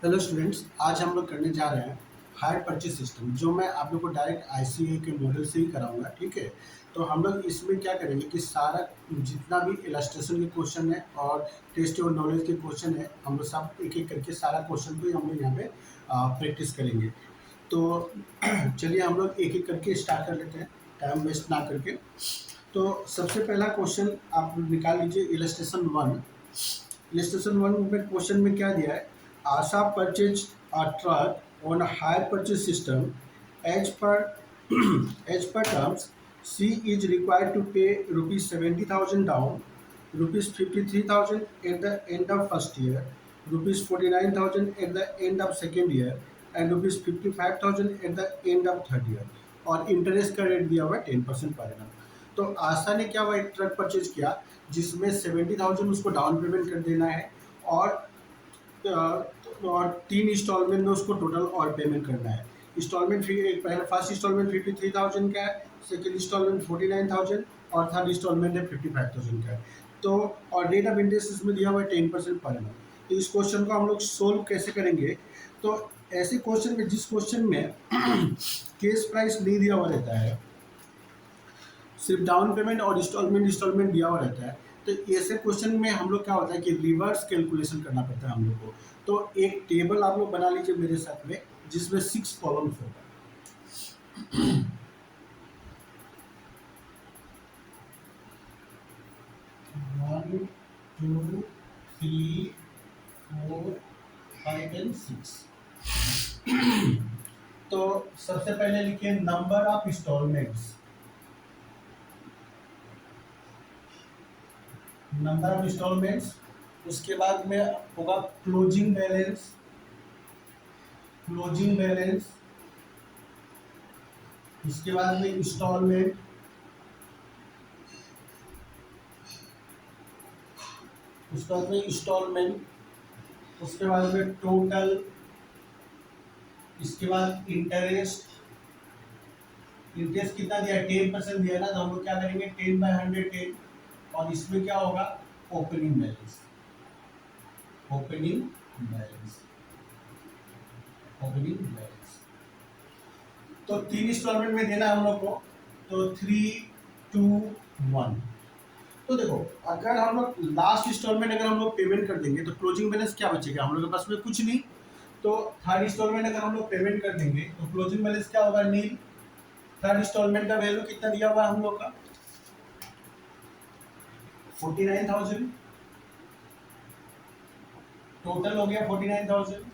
Hello students, आज हम लोग करने जा रहे हैं हायर परचेज सिस्टम, जो मैं आप लोग को डायरेक्ट आईसीए के मॉडल से ही कराऊंगा। ठीक है, तो हम लोग इसमें क्या करेंगे कि सारा जितना भी इलस्ट्रेशन के क्वेश्चन है और टेस्ट और नॉलेज के क्वेश्चन है, हम लोग सब एक एक करके सारा क्वेश्चन को ही हम लोग यहाँ पे प्रैक्टिस करेंगे। तो चलिए हम लोग एक एक करके स्टार्ट कर लेते हैं, टाइम वेस्ट ना करके। तो सबसे पहला क्वेश्चन आप निकाल लीजिए, इलस्ट्रेशन 1। इलस्ट्रेशन 1 में क्वेश्चन में क्या दिया है? आशा purchase a truck on a hire purchase system as per as per terms. She is required to pay rupees 70,000 down, rupees 53,000 at the end of first year, rupees 49,000 at the end of second year, and rupees 55,000 at the end of third year। और interest का rate दिया हुआ है 10% per annum. तो आशा ने क्या हुआ, एक ट्रक परचेज किया जिसमें 70,000 उसको डाउन पेमेंट कर देना है, और और 3 इंस्टॉलमेंट में उसको टोटल और पेमेंट करना है। इंस्टॉलमेंट फी पहला फर्स्ट इंस्टॉलमेंट 53,000 का है, सेकेंड इंस्टॉलमेंट 49,000 और थर्ड इंस्टॉलमेंट है 55,000 का है। तो और रेट ऑफ इंटरेस्ट इसमें दिया हुआ है 10% पर एनम। तो इस क्वेश्चन को हम लोग सोल्व कैसे करेंगे? तो ऐसे क्वेश्चन में, जिस क्वेश्चन में केस प्राइस नहीं दिया हुआ रहता है, सिर्फ डाउन पेमेंट और इंस्टॉलमेंट दिया हुआ रहता है, तो ऐसे क्वेश्चन में हम लोग क्या होता है कि रिवर्स कैलकुलेशन करना पड़ता है हम लोग को। तो एक टेबल आप लोग बना लीजिए मेरे साथ में, जिसमें 6 कॉलम्स होगा। 1 2 3 4 5 एंड 6। तो सबसे पहले लिखिए number of instalments, number of instalments. उसके बाद में होगा क्लोजिंग बैलेंस, क्लोजिंग बैलेंस। उसके बाद में इंस्टॉलमेंट, उसके बाद में इंस्टॉलमेंट। उसके बाद में टोटल। इसके बाद इंटरेस्ट। इंटरेस्ट कितना दिया है? 10% दिया है ना, तो हम लोग क्या करेंगे 10/110। और इसमें क्या होगा? Opening balance, opening balance, opening balance. तो 3 इंस्टॉलमेंट में देना है हम लोग को, तो 3 2 1। तो देखो, अगर हम लोग लास्ट इंस्टॉलमेंट अगर हम लोग पेमेंट कर देंगे तो क्लोजिंग बैलेंस क्या बचेगा हम लोग के पास में? कुछ नहीं। तो थर्ड इंस्टॉलमेंट अगर हम लोग पेमेंट कर देंगे तो क्लोजिंग बैलेंस क्या होगा? नील। थर्ड इंस्टॉलमेंट का वैल्यू कितना दिया हुआ है हम लोग का? 49,000। टोटल हो गया 49,000।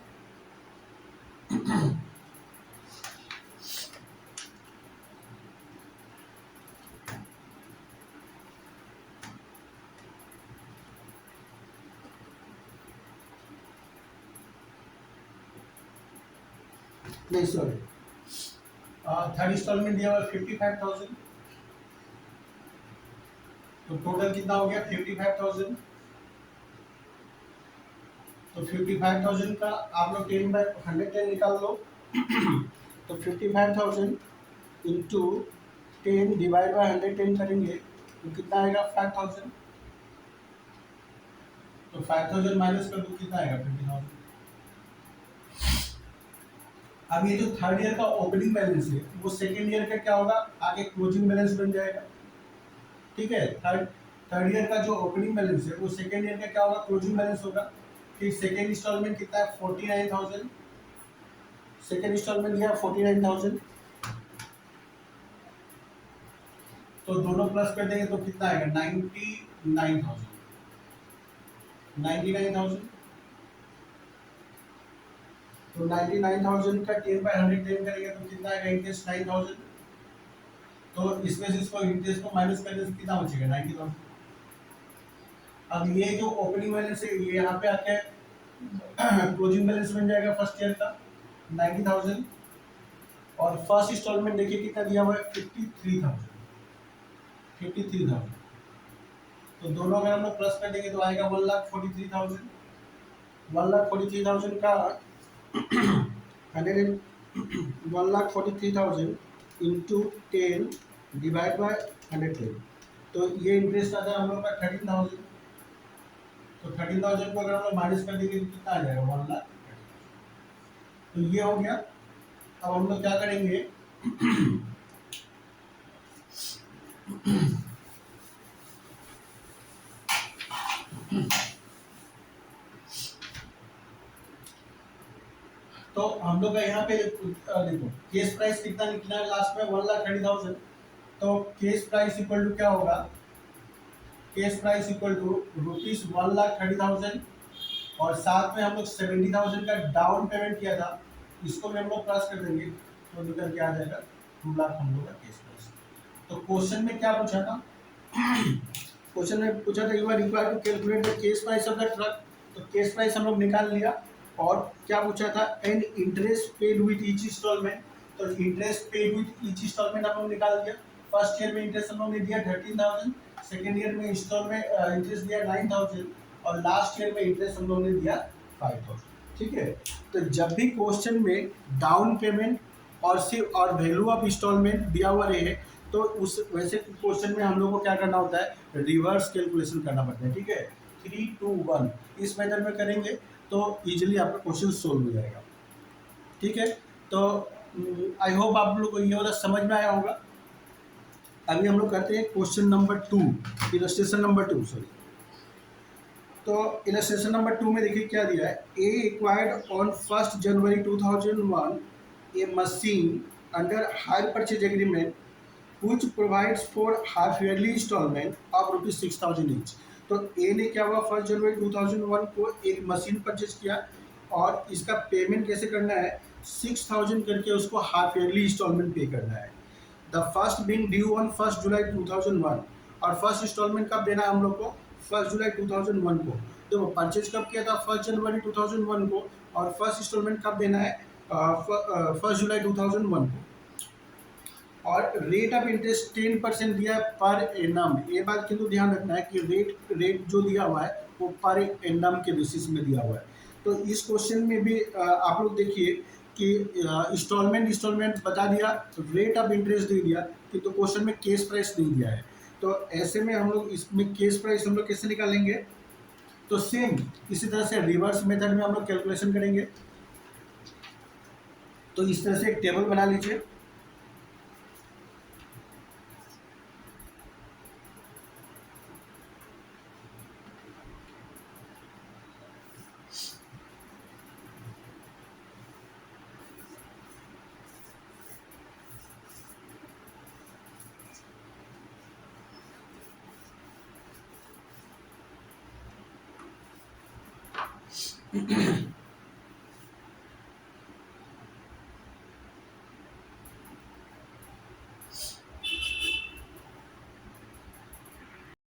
नहीं सॉरी, थर्ड इंस्टॉलमेंट दिया हुआ 55,000। तो टोटल कितना हो गया? 55,000। तो 55,000 का आप लोग 10/110 निकाल लो। तो 55,000 इंटू 10 डिवाइड बाय 110 करेंगे तो कितना आएगा? 5,000। तो 5,000 माइनस कर दो, कितना आएगा? 20,000। अब ये जो थर्ड ईयर का ओपनिंग बैलेंस है वो सेकेंड ईयर का क्या होगा? आगे क्लोजिंग बैलेंस बन जाएगा। ठीक है, थर्ड ईयर का जो ओपनिंग बैलेंस है वो सेकेंड ईयर का क्या होगा? क्लोजिंग बैलेंस होगा। फिर सेकेंड इंस्टॉलमेंट कितना है? 49,000। सेकेंड इंस्टॉलमेंट दिया 49,000, तो दोनों प्लस कर देंगे तो कितना आएगा? 99,000। 99,000। तो 99,000 का 10/110 करेंगे तो कितना आएगा? इंटरेस्ट 9,000। तो इसमें से इसको इंटरेस्ट को माइनस करने से कितना बचेगा? 90,000। अब ये जो ओपनिंग बैलेंस है ये यहाँ पे आके क्लोजिंग बैलेंस बन जाएगा फर्स्ट ईयर का 90,000। और फर्स्ट इंस्टॉलमेंट देखिए कितना दिया हुआ है? 53,000। 53,000। तो दोनों अगर हम लोग प्लस कर देंगे तो आएगा 1,43,000। 1,43,000 का 1,43,000 इंटू 10 डिवाइड बाय 110। तो ये इंटरेस्ट आता है हम लोग का 13,000। तो 13,000 को अगर हम लोग माइनस कर देंगे तो कितना आ जाएगा? 1,00,000। तो ये हो गया। अब हम लोग क्या करेंगे, तो हम लोग का यहाँ पे देखो केस प्राइस कितना निकला है लास्ट में 1,30,000। तो केस प्राइस इक्वल टू क्या होगा, केस प्राइस इक्वल टू ₹1,30,000 और साथ में हम लोग 70,000 का डाउन पेमेंट किया था, इसको भी हम लोग प्लस कर देंगे तो निकल के आ जाएगा 2 लाख हम लोग का केस प्राइस। तो क्वेश्चन में क्या पूछा था, क्वेश्चन में पूछा था you are required to calculate the cash price of the truck. तो केस प्राइस हम लोग निकाल लिया। और क्या पूछा था, an interest paid with each instalment. तो interest paid with each instalment हम लोग निकाल दिया। फर्स्ट ईयर में इंटरेस्ट हम लोग ने दिया 13,000, सेकेंड ईयर में इंस्टॉलमेंट इंटरेस्ट दिया 9,000 और लास्ट ईयर में इंटरेस्ट हम लोग ने दिया 5,000। ठीक है। तो जब भी क्वेश्चन में डाउन पेमेंट और सिर्फ और वैल्यू ऑफ इंस्टॉलमेंट दिया हुआ रहे तो उस वैसे क्वेश्चन में हम लोग को क्या करना होता है, रिवर्स कैलकुलेशन करना पड़ता है। ठीक है, 3, 2, 1 इस मेथड में करेंगे तो इजीली आपका क्वेश्चन सोल्व हो जाएगा। ठीक है, तो आई होप आप लोग को ये वाला समझ में आया होगा। अभी हम लोग करते हैं question number 2, illustration number 2 sorry. तो इलस्ट्रेशन नंबर 2 में देखिए क्या दिया है, A acquired on 1 January 2001 a machine under hire purchase agreement which provides for half yearly installment of ₹6,000 each। तो ए ने क्या हुआ, 1 जनवरी 2001 को एक मशीन परचेज किया और इसका पेमेंट कैसे करना है, 6,000 करके उसको हाफ ईयरली इंस्टॉलमेंट पे करना है। The first being due on 1 जुलाई 2001 और फर्स्ट इंस्टॉलमेंट कब देना है हम लोग को, 1 जुलाई 2001 को। देखो परचेज कब किया था, 1 जनवरी 2001 को और फर्स्ट इंस्टॉलमेंट कब देना है, 1 जुलाई 2001 को। और रेट ऑफ इंटरेस्ट 10% दिया है पर एनम। ये बात किंतु ध्यान रखना है कि रेट जो दिया हुआ है वो पर एनम के बेसिस में दिया हुआ है। तो इस क्वेश्चन में भी आप लोग देखिए कि इंस्टॉलमेंट बता दिया, रेट ऑफ इंटरेस्ट दे दिया, किंतु तो क्वेश्चन में केस प्राइस नहीं दिया है। तो ऐसे में हम लोग इसमें केस प्राइस हम लोग कैसे निकालेंगे, तो सेम इसी तरह से रिवर्स मेथड में हम लोग कैलकुलेशन करेंगे। तो इस तरह से एक टेबल बना लीजिए।